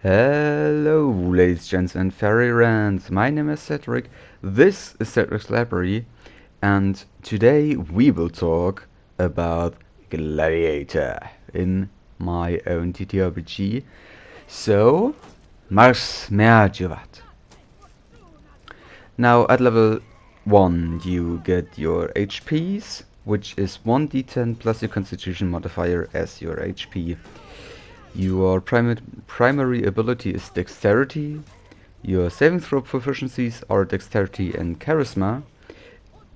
Hello, ladies, gents, and fairy rants. My name is Cedric. This is Cedric's Library, and today we will talk about Gladiator in my own TTRPG. So, Mars Merjuvat. Now, at level 1, you get your HPs, which is 1d10 plus your Constitution modifier as your HP. Your primary ability is Dexterity. Your saving throw proficiencies are Dexterity and Charisma.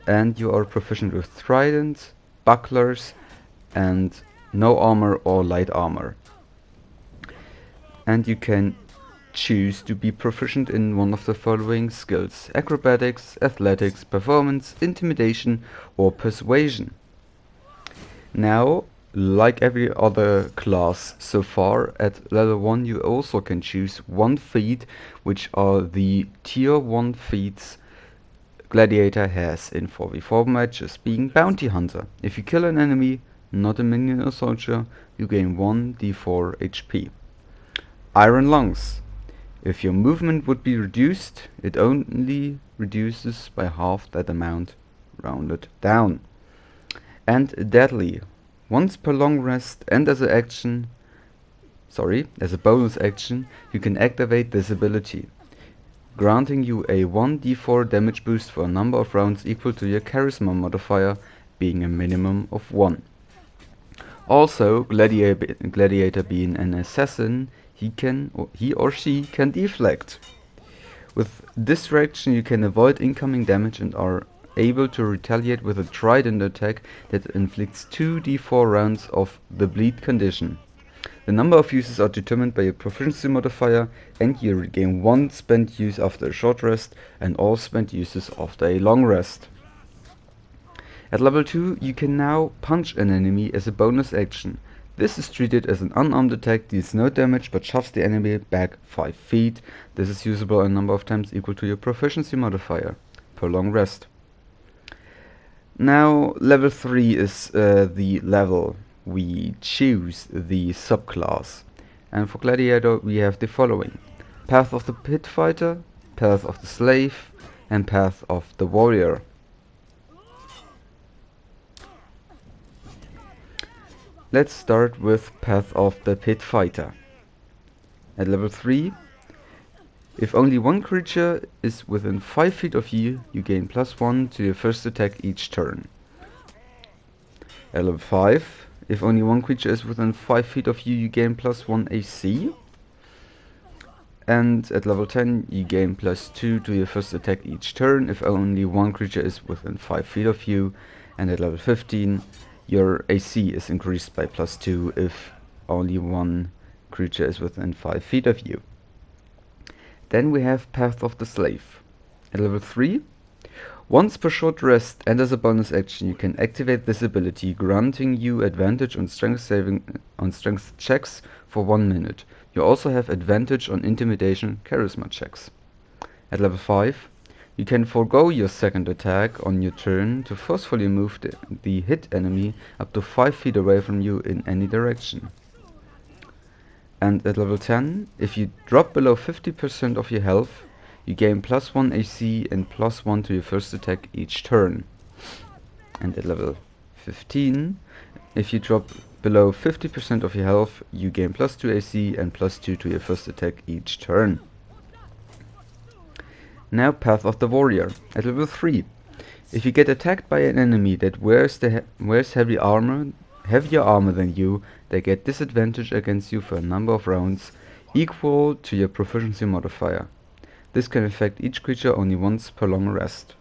And you are proficient with Trident, Bucklers, and no armor or light armor. And you can choose to be proficient in one of the following skills: Acrobatics, Athletics, Performance, Intimidation, or Persuasion. Now, like every other class so far, at level 1 you also can choose one feat, which are the tier 1 feats Gladiator has in 4v4 matches, being Bounty Hunter. If you kill an enemy, not a minion or soldier, you gain 1d4 HP. Iron Lungs. If your movement would be reduced, it only reduces by half that amount, rounded down. And Deadly. Once per long rest and as a bonus action, you can activate this ability, granting you a 1d4 damage boost for a number of rounds equal to your Charisma modifier, being a minimum of 1. Also, Gladiator being an assassin, he or she can deflect. With this reaction you can avoid incoming damage and are able to retaliate with a trident attack that inflicts 2d4 rounds of the bleed condition. The number of uses are determined by your proficiency modifier, and you regain 1 spent use after a short rest and all spent uses after a long rest. At level 2 you can now punch an enemy as a bonus action. This is treated as an unarmed attack, deals no damage but shoves the enemy back 5 feet. This is usable a number of times equal to your proficiency modifier per long rest. Now, level 3 is the level we choose the subclass. And for Gladiator we have the following: Path of the Pit Fighter, Path of the Slave, and Path of the Warrior. Let's start with Path of the Pit Fighter. At level 3, if only one creature is within 5 feet of you, you gain +1 to your first attack each turn. At level 5, if only one creature is within 5 feet of you, you gain +1 AC. And at level 10, you gain +2 to your first attack each turn if only one creature is within 5 feet of you. And at level 15, your AC is increased by +2 if only one creature is within 5 feet of you. Then we have Path of the Slave. At level 3, once per short rest and as a bonus action you can activate this ability, granting you advantage on strength checks for 1 minute. You also have advantage on intimidation charisma checks. At level 5, you can forego your second attack on your turn to forcefully move the hit enemy up to 5 feet away from you in any direction. And at level 10, if you drop below 50% of your health, you gain +1 AC and +1 to your first attack each turn. And at level 15, if you drop below 50% of your health, you gain +2 AC and +2 to your first attack each turn. Now Path of the Warrior. At level 3, if you get attacked by an enemy that wears heavier armor than you, they get disadvantage against you for a number of rounds equal to your proficiency modifier. This can affect each creature only once per long rest.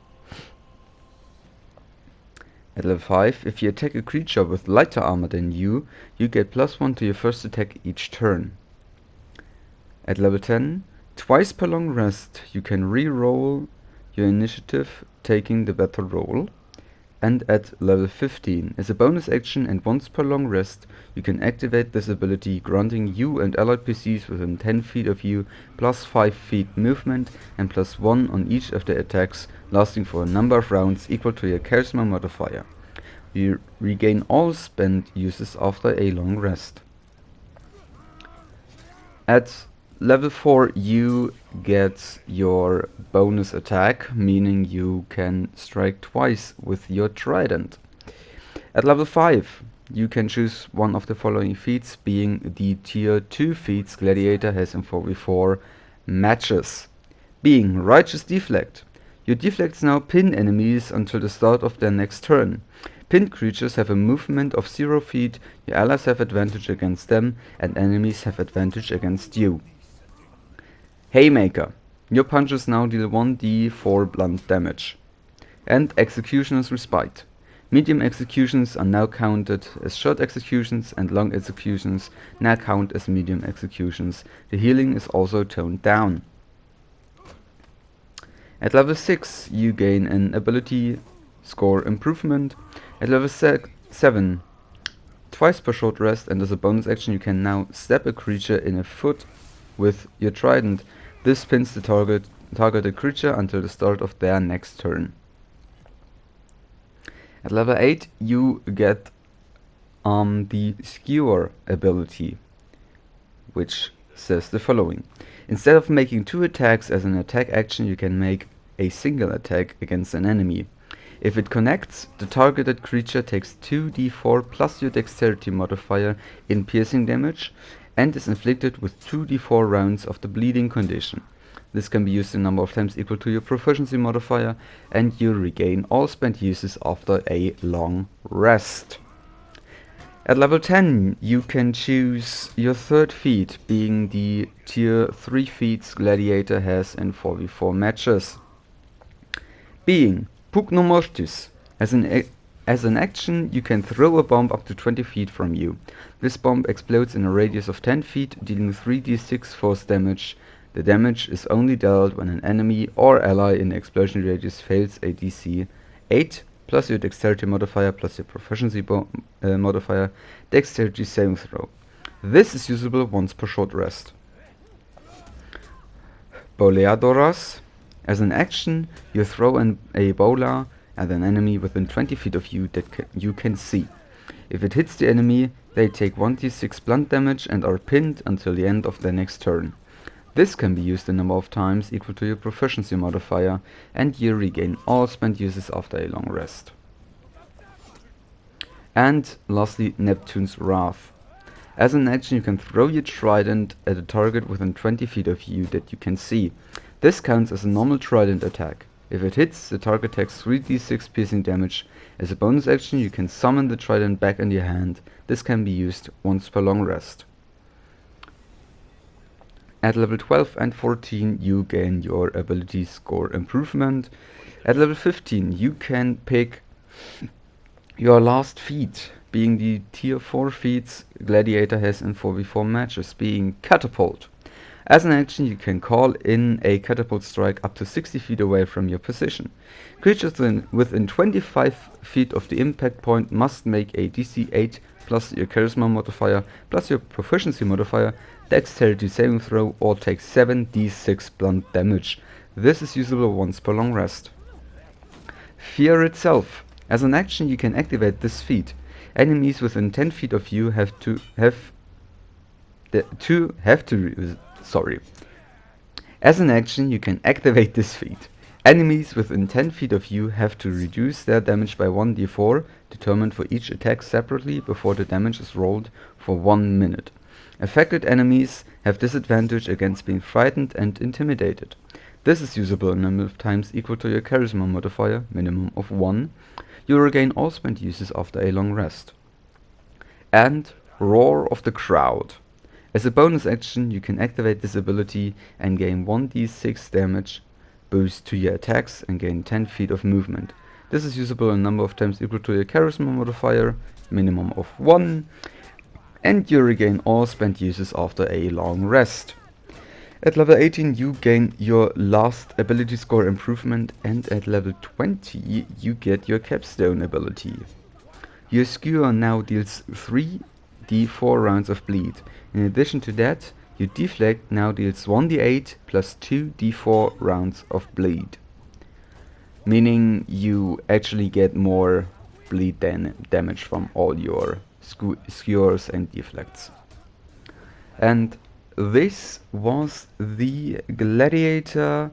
At level 5, if you attack a creature with lighter armor than you, you get +1 to your first attack each turn. At level 10, twice per long rest you can re-roll your initiative, taking the battle roll. And at level 15, as a bonus action and once per long rest, you can activate this ability, granting you and allied PCs within 10 feet of you +5 feet movement and +1 on each of their attacks, lasting for a number of rounds equal to your charisma modifier. You regain all spent uses after a long rest. At level 4 you get your bonus attack, meaning you can strike twice with your trident. At level 5 you can choose one of the following feats, being the tier 2 feats Gladiator has in 4v4 matches. Being Righteous Deflect. Your deflects now pin enemies until the start of their next turn. Pinned creatures have a movement of 0 feet, your allies have advantage against them, and enemies have advantage against you. Haymaker. Your punches now deal 1d4 blunt damage. And Executioner's Respite. Medium executions are now counted as short executions, and long executions now count as medium executions. The healing is also toned down. At level 6 you gain an ability score improvement. At level 7, twice per short rest, and as a bonus action you can now stab a creature in the foot with your trident. This pins the targeted creature until the start of their next turn. At level 8 you get the Skewer ability, which says the following. Instead of making 2 attacks as an attack action, you can make a single attack against an enemy. If it connects, the targeted creature takes 2d4 plus your dexterity modifier in piercing damage and is inflicted with 2d4 rounds of the bleeding condition. This can be used a number of times equal to your proficiency modifier, and you regain all spent uses after a long rest. At level 10 you can choose your third feat, being the tier 3 feats Gladiator has in 4v4 matches. Being Pugno Mortis. As an action you can throw a bomb up to 20 feet from you. This bomb explodes in a radius of 10 feet, dealing 3d6 force damage. The damage is only dealt when an enemy or ally in the explosion radius fails a DC 8 plus your dexterity modifier plus your proficiency modifier dexterity saving throw. This is usable once per short rest. Boleadoras. As an action, you throw a bola at an enemy within 20 feet of you that you can see. If it hits the enemy, they take 1d6 blunt damage and are pinned until the end of their next turn. This can be used a number of times equal to your proficiency modifier, and you regain all spent uses after a long rest. And lastly, Neptune's Wrath. As an action you can throw your trident at a target within 20 feet of you that you can see. This counts as a normal trident attack. If it hits, the target takes 3d6 piercing damage. As a bonus action you can summon the trident back in your hand. This can be used once per long rest. At level 12 and 14 you gain your ability score improvement. At level 15 you can pick your last feat, being the tier 4 feats Gladiator has in 4v4 matches, being Catapult. As an action you can call in a catapult strike up to 60 feet away from your position. Creatures within 25 feet of the impact point must make a DC 8 plus your charisma modifier plus your proficiency modifier dexterity saving throw or take 7d6 blunt damage. This is usable once per long rest. Fear itself. As an action you can activate this feat. Enemies within 10 feet of you As an action you can activate this feat. Enemies within 10 feet of you have to reduce their damage by 1d4, determined for each attack separately before the damage is rolled for 1 minute. Affected enemies have disadvantage against being frightened and intimidated. This is usable a number of times equal to your charisma modifier, minimum of 1. You regain all spent uses after a long rest. And Roar of the Crowd. As a bonus action you can activate this ability and gain 1d6 damage boost to your attacks and gain 10 feet of movement. This is usable a number of times equal to your charisma modifier, minimum of 1, and you regain all spent uses after a long rest. At level 18 you gain your last ability score improvement, and at level 20 you get your capstone ability. Your Skewer now deals 3d4 rounds of bleed. In addition to that, your Deflect now deals 1d8 plus 2d4 rounds of bleed. Meaning you actually get more bleed damage from all your skewers and deflects. And this was the Gladiator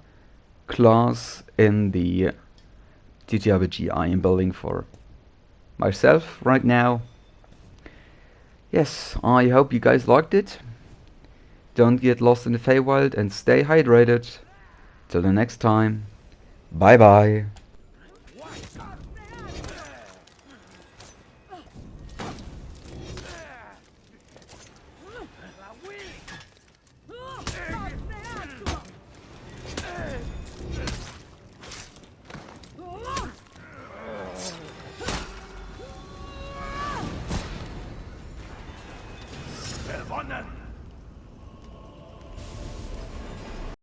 class in the TTRPG I am building for myself right now. Yes, I hope you guys liked it. Don't get lost in the Feywild and stay hydrated. Till the next time, bye bye.